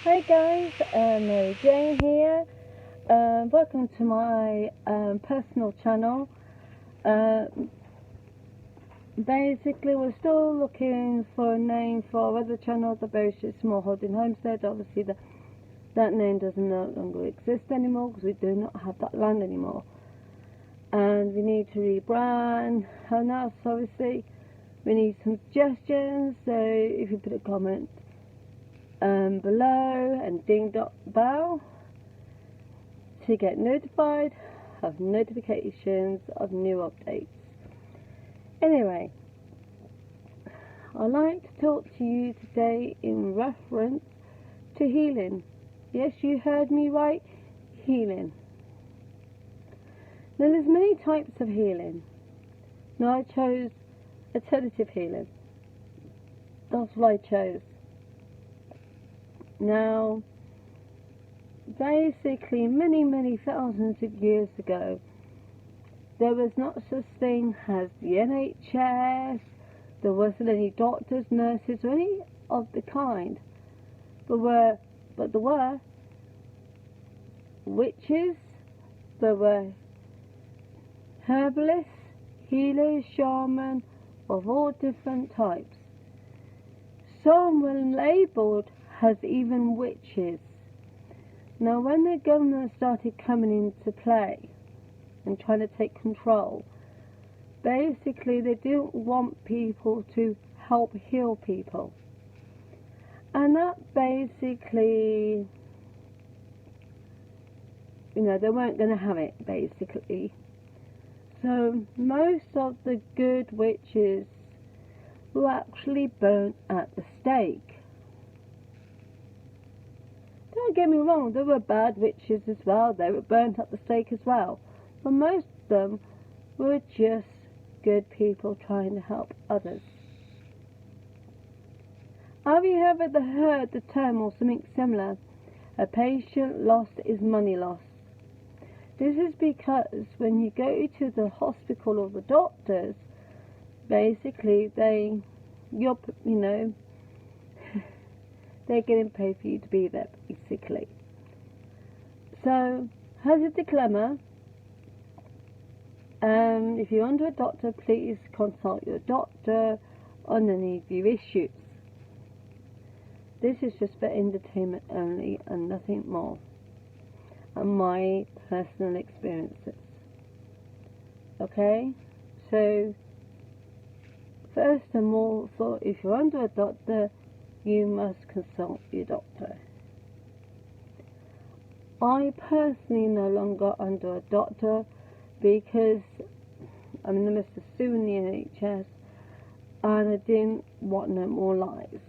Hi guys, Mary Jane here. Welcome to my personal channel. Uh, Basically, we're still looking for a name for our other channel, the Very Small Holding Homestead. Obviously, that name doesn't no longer exist anymore because we do not have that land anymore. And we need to rebrand. And that's obviously, we need some suggestions. So if you put a comment below and ding dot bell to get notified of notifications of new updates. Anyway, I'd like to talk to you today in reference to healing. Yes, you heard me right, healing. Now there's many types of healing. Now I chose alternative healing. That's what I chose. Now, basically, many thousands of years ago, there was not such thing as the NHS, there wasn't any doctors, nurses, or any of the kind. But there were witches, there were herbalists, healers, shamans of all different types. Some were labelled as even witches. Now when the government started coming into play and trying to take control, basically they didn't want people to help heal people. And that basically, they weren't going to have it, basically. So most of the good witches were actually burnt at the stake. Don't get me wrong, there were bad witches as well, they were burnt at the stake as well. But most of them were just good people trying to help others. Have you ever heard the term or something similar? A patient lost is money lost. This is because when you go to the hospital or the doctors, basically they're getting paid for you to be there, basically. So, as a disclaimer, if you're under a doctor, please consult your doctor on any of your issues. This is just for entertainment only and nothing more, and my personal experiences. Okay? So, first and all, if you're under a doctor, you must consult your doctor. I personally no longer under a doctor because I'm in the midst of suing the NHS and I didn't want no more lies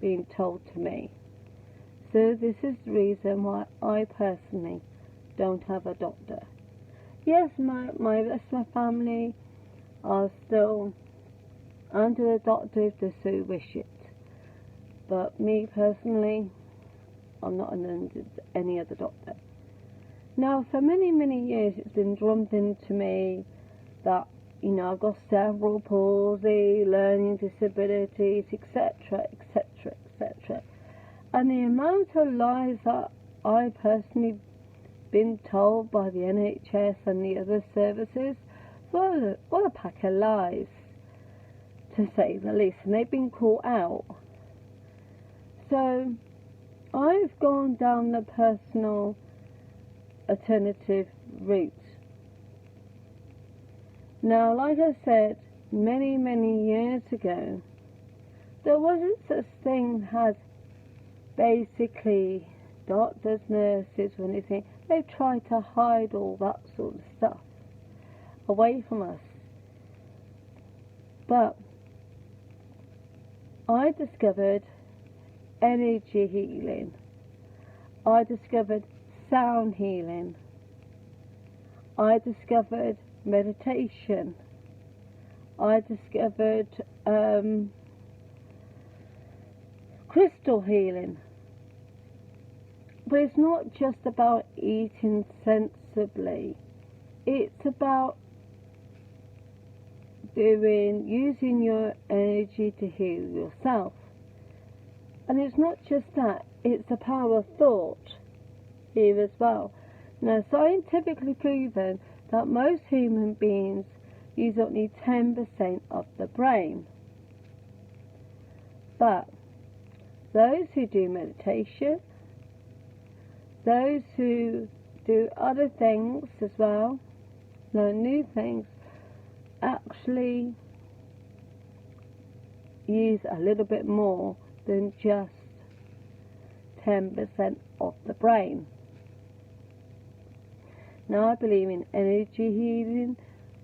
being told to me. So this is the reason why I personally don't have a doctor. Yes, my rest of my family are still under the doctor if they so wish it. But me personally, I'm not under any other doctor. Now, for many years, it's been drummed into me that, I've got cerebral palsy, learning disabilities, etc. And the amount of lies that I personally been told by the NHS and the other services, well, what a pack of lies, to say the least, and they've been caught out. So, I've gone down the personal alternative route. Now, like I said, many years ago, there wasn't such thing as basically doctors, nurses, or anything. They tried to hide all that sort of stuff away from us. But I discovered energy healing. I discovered sound healing. I discovered meditation. I discovered crystal healing. But it's not just about eating sensibly. It's about using your energy to heal yourself. And it's not just that, it's the power of thought here as well. Now, scientifically proven that most human beings use only 10% of the brain. But those who do meditation, those who do other things as well, learn new things, actually use a little bit more than just 10% of the brain. Now, I believe in energy healing,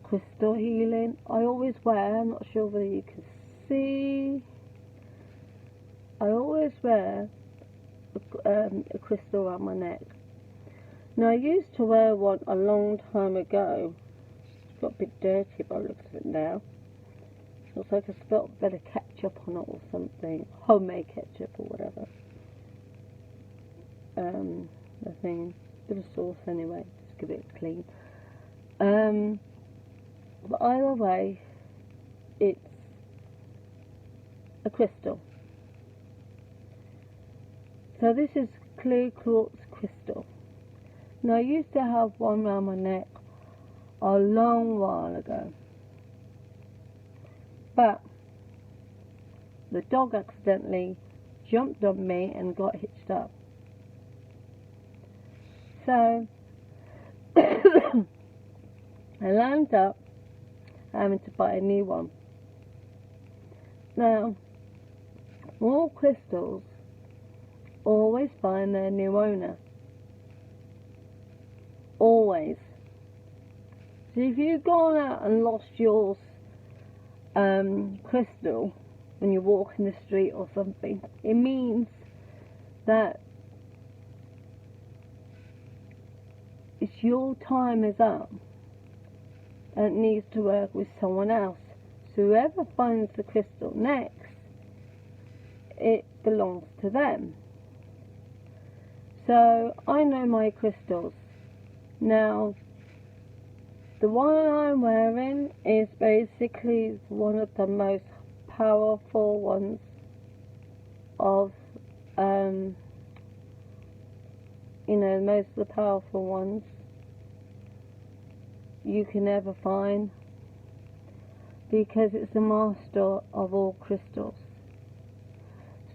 crystal healing. I always wear, I'm not sure whether you can see, I always wear a crystal around my neck. Now, I used to wear one a long time ago. It's got a bit dirty by the looks of it now. Looks like I spilled a bit of ketchup on it or something. Homemade ketchup or whatever. The thing, bit of sauce anyway, just give it clean. But either way, it's a crystal. So this is clear quartz crystal. Now, I used to have one around my neck a long while ago, but the dog accidentally jumped on me and got hitched up. So I landed up having to buy a new one. Now, all crystals always find their new owner. Always. So if you've gone out and lost your crystal when you walk in the street or something, it means that it's your time is up and it needs to work with someone else. So whoever finds the crystal next, it belongs to them. So I know my crystals. Now, the one I'm wearing is basically one of the most powerful ones of, most of the powerful ones you can ever find, because it's the master of all crystals.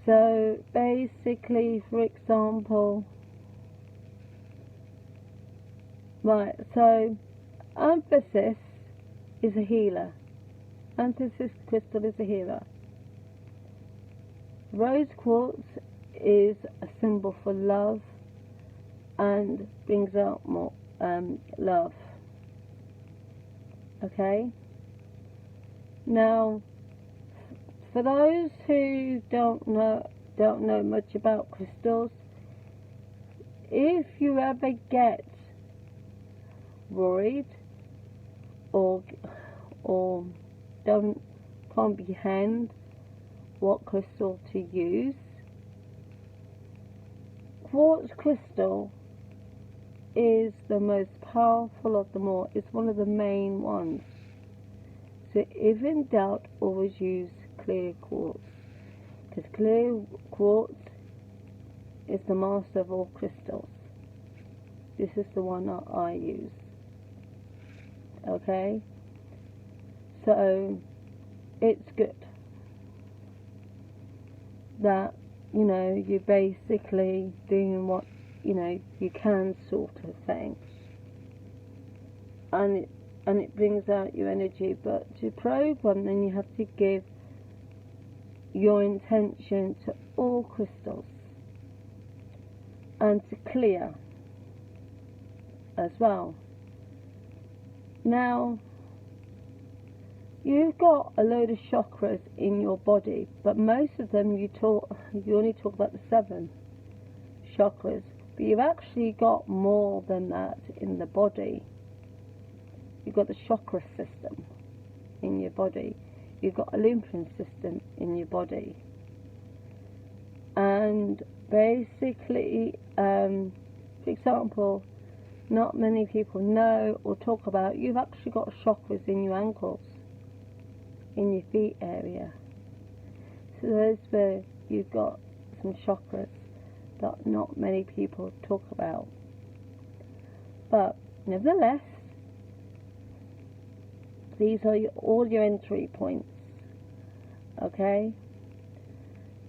So basically, for example, right, so emphasis is a healer. Emphasis crystal is a healer. Rose quartz is a symbol for love and brings out more love. Okay? Now, for those who don't know much about crystals, if you ever get worried or can't comprehend what crystal to use, quartz crystal is the most powerful of them all. It's one of the main ones. So if in doubt, always use clear quartz, because clear quartz is the master of all crystals. This is the one that I use. Okay? So it's good that, you're basically doing what, you can, sort of thing. And it brings out your energy. But to program, then you have to give your intention to all crystals and to clear as well. Now, you've got a load of chakras in your body, but most of them you only talk about the 7 chakras, but you've actually got more than that in the body. You've got the chakra system in your body. You've got a lymphatic system in your body. And basically, for example, not many people know or talk about, you've actually got chakras in your ankles, in your feet area. So there's where you've got some chakras. that not many people talk about. But nevertheless, these are all your entry points. Okay?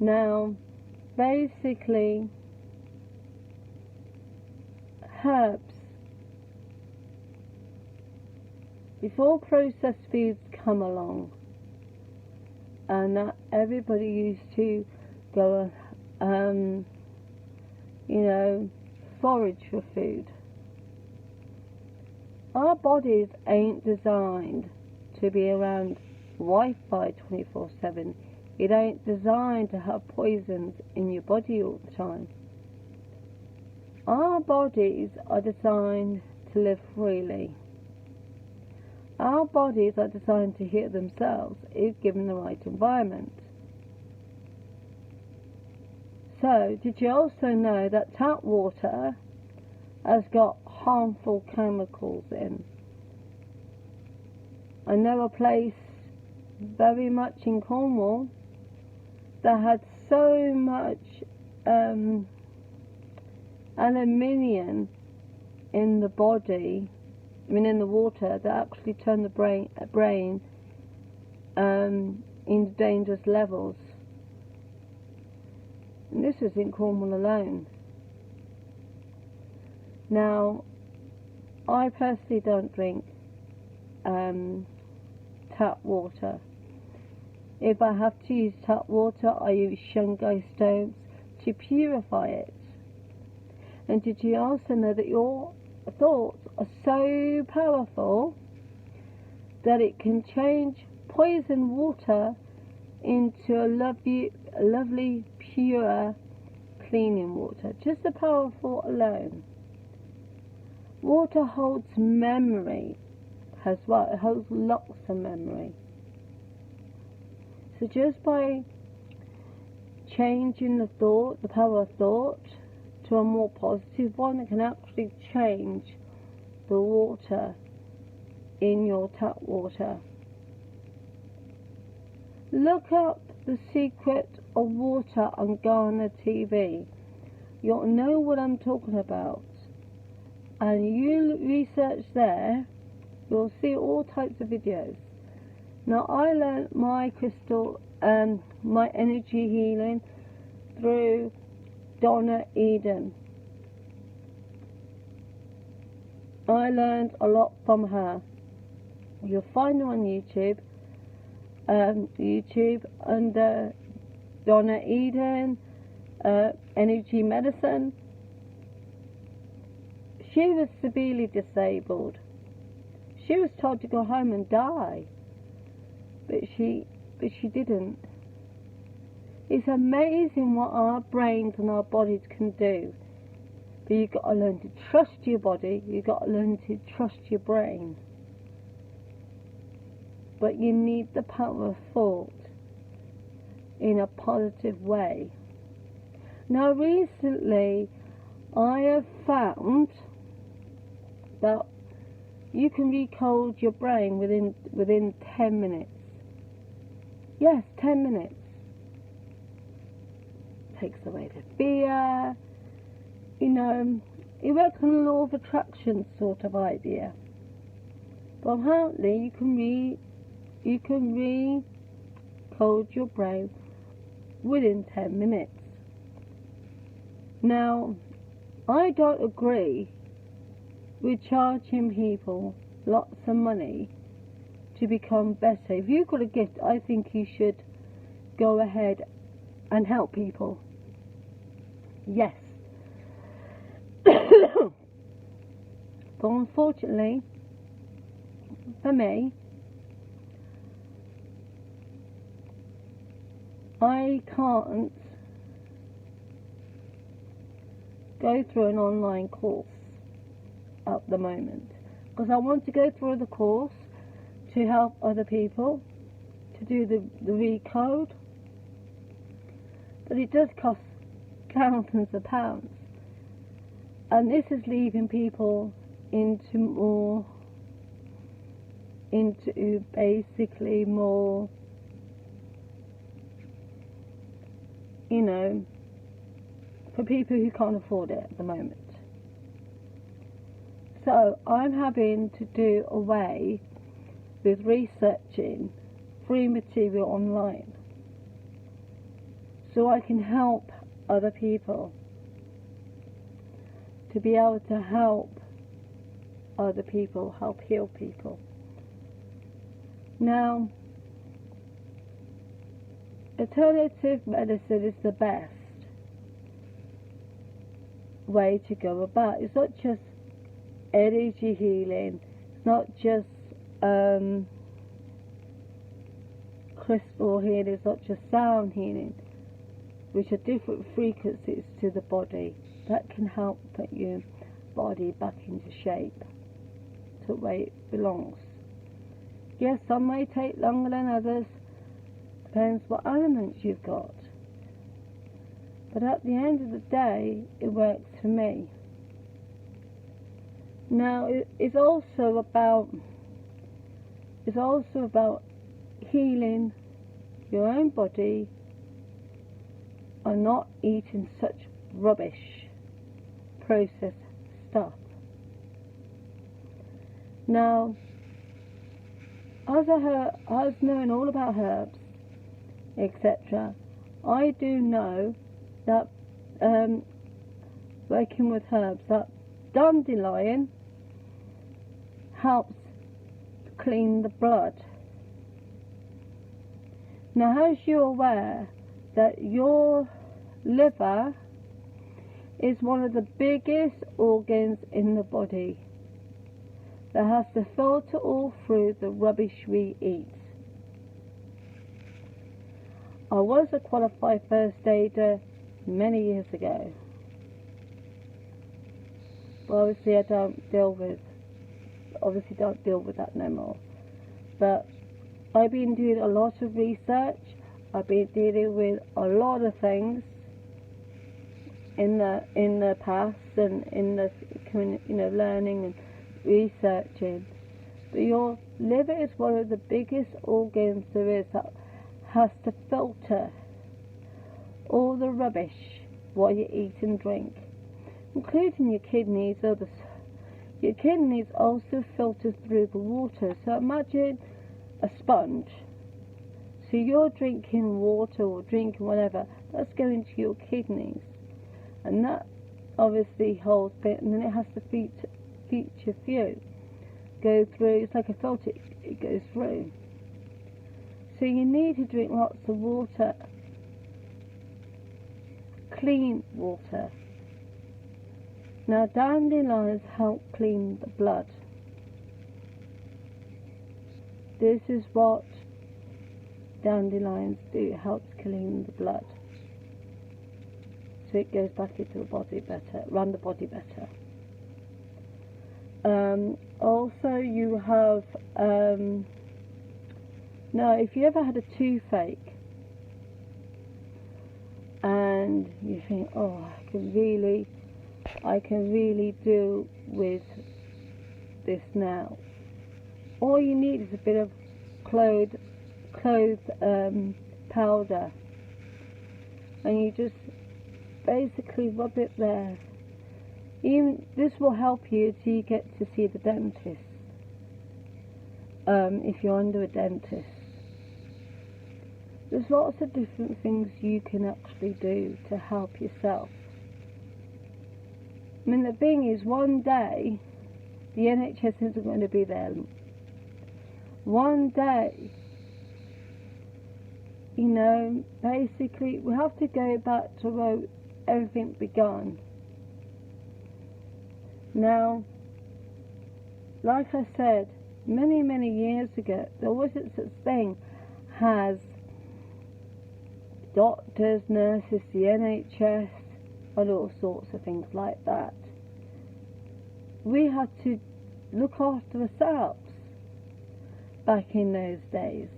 Now, basically, herbs. Before processed foods come along, and that everybody used to go, forage for food. Our bodies ain't designed to be around Wi-Fi 24/7. It ain't designed to have poisons in your body all the time. Our bodies are designed to live freely. Our bodies are designed to heal themselves if given the right environment. So, did you also know that tap water has got harmful chemicals in? I know a place very much in Cornwall that had so much aluminium in the body, in the water, that actually turned the brain into dangerous levels. And this was in Cornwall alone. Now, I personally don't drink tap water. If I have to use tap water, I use Shanghai stones to purify it. And did you also know that your thoughts are so powerful that it can change poison water into a lovely, pure, cleaning water? Just the power of thought alone. Water holds memory as well. It holds lots of memory. So just by changing the thought, the power of thought, to a more positive one, it can actually change the water in your tap water. Look up The Secret of Water on Ghana TV. You'll know what I'm talking about. And you research there, you'll see all types of videos. Now, I learned my crystal and my energy healing through Donna Eden. I learned a lot from her. You'll find her on YouTube under Donna Eden, Energy Medicine. She was severely disabled. She was told to go home and die, but she didn't. It's amazing what our brains and our bodies can do. But you've got to learn to trust your body, you've got to learn to trust your brain. But you need the power of thought in a positive way. Now, recently, I have found that you can recode your brain within 10 minutes. Yes, 10 minutes. Takes away the fear. It works on a law of attraction sort of idea. But apparently you can recode your brain within 10 minutes. Now, I don't agree with charging people lots of money to become better. If you've got a gift, I think you should go ahead and help people. Yes. But unfortunately, for me, I can't go through an online course at the moment, because I want to go through the course to help other people to do the recode, but it does cost thousands of pounds, and this is leaving people into basically more, for people who can't afford it at the moment. So I'm having to do away with researching free material online so I can help other people, to be able to help other people, help heal people. Now, alternative medicine is the best way to go about. It's not just energy healing, it's not just crystal healing, it's not just sound healing, which are different frequencies to the body that can help put your body back into shape to where it belongs. Yes, some may take longer than others, depends what elements you've got. But at the end of the day, it works for me. Now, it's also about healing your own body and not eating such rubbish, processed stuff. Now, as knowing all about herbs, etc., I do know that working with herbs, that dandelion helps clean the blood. Now, as you're aware that your liver is one of the biggest organs in the body that has to filter all through the rubbish we eat. I was a qualified first aider many years ago, but obviously I don't deal with that no more. But I've been doing a lot of research. I've been dealing with a lot of things in the past and in the learning and researching. But your liver is one of the biggest organs there is that has to filter all the rubbish what you eat and drink, including your kidneys. Your kidneys also filter through the water. So imagine a sponge. So you're drinking water or drinking whatever, that's going to your kidneys, and that obviously holds it, and then it has to feature through, go through. It's like a filter, it goes through. So you need to drink lots of water, clean water. Now, dandelions help clean the blood. This is what dandelions do. It helps clean the blood, so it goes back into the body better, run the body better. Also, you have now, if you ever had a toothache and you think, oh, I can really do with this now, all you need is a bit of clove powder, and you just basically rub it there. Even this will help you till you get to see the dentist, if you're under a dentist. There's lots of different things you can actually do to help yourself. I mean, the thing is, one day the NHS isn't going to be there. One day, basically we have to go back to where everything began. Now, like I said, many, many years ago, there wasn't such thing as doctors, nurses, the NHS, and all sorts of things like that. We had to look after ourselves back in those days.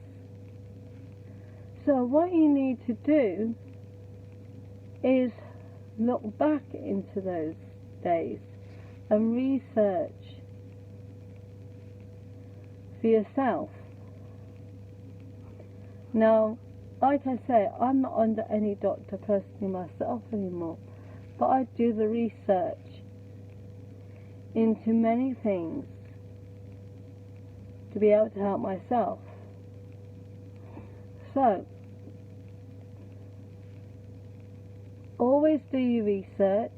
So what you need to do is look back into those days and research for yourself. Now, like I say, I'm not under any doctor personally myself anymore, but I do the research into many things to be able to help myself. So, always do your research.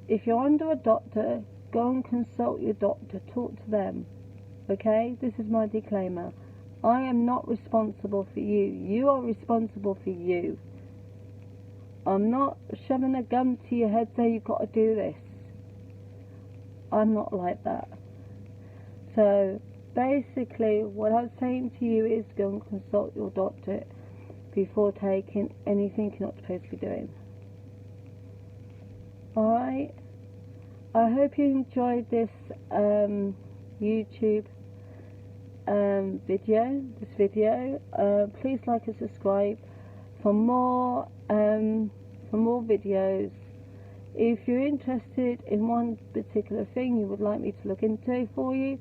If you're under a doctor, go and consult your doctor, talk to them. Okay, this is my disclaimer. I am not responsible for you. You are responsible for you. I'm not shoving a gun to your head saying you've got to do this. I'm not like that. So basically what I'm saying to you is go and consult your doctor before taking anything you're not supposed to be doing. Alright? I hope you enjoyed this YouTube video. Please like and subscribe for more videos. If you're interested in one particular thing you would like me to look into for you,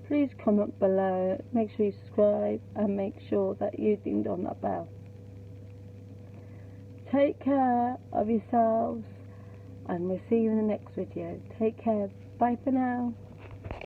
please comment below. Make sure you subscribe and make sure that you ding on that bell. Take care of yourselves, and we'll see you in the next video. Take care. Bye for now.